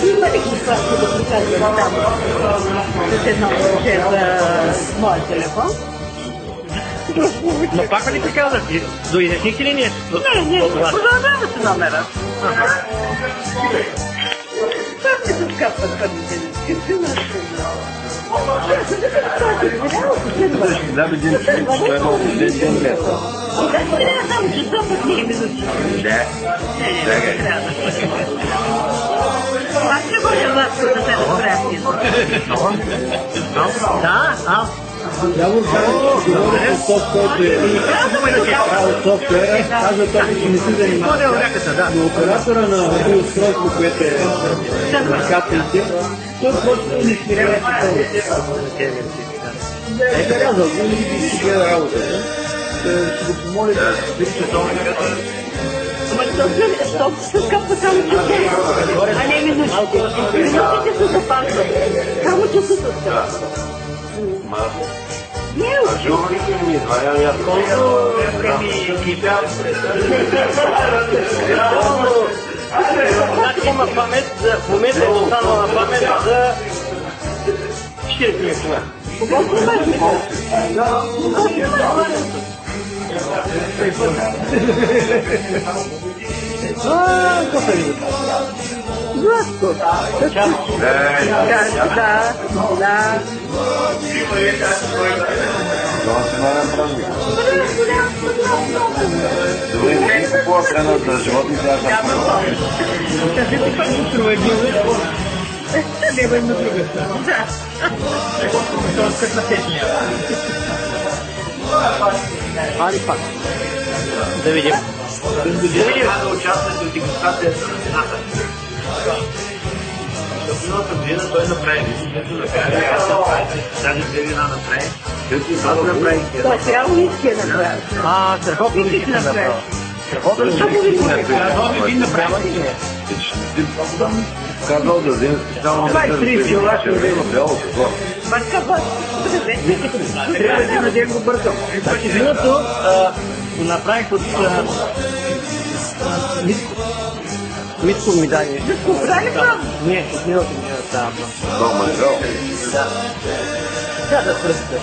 Има ли какво да приказваш там с едно момче за моя телефон? Но пак ли приказваш? Доизяснихте ли нещо? Не, продължава се номера. Как ми се скапват първите нещи? Да, бе, един човек, той е много ден гледа. Да, трябва само часа път не минути. Да. Аз не може ласка да се разпрати. Да, Явор говори с топ, който е от софтуера, казва той, че не си занимава. Но оператора на устройство, което е на капелите, той просто не спирява е казал, не си гледа работата. Ще го помоли да спирича това. Стоп се скапва само часа, а не минутите. Минутите са запасват. Само часа се скапва. А журналите не ми изваня, аз колко време кипя. Значи има памет, в момента е останала памет за 40 минути. Кога снимаш? Кога снимаш? Какво се вижда? Златко. Да. това се на празник. Добре, не се по-стрена за животните, аз съм Кажи ти как се струва едно, лева им на друга страна. Да. Това е като на течния. Али пак. Да видим. Да участвате от дегустацията на вината. Миналата година той направи високето направи, аз се направи, даже две вина направи. Това го направи. Той трябва уиски да направи. Страхотно Уиски да направи. Страхотно ли? Вин направи ли? казал да вземе специално да Бърка, Трябва да на ден го бъркам. Значи виното го направих от Митко ми даде. правили това? Не, от миналото ми става. Дома, Да. Да, да, пръстите.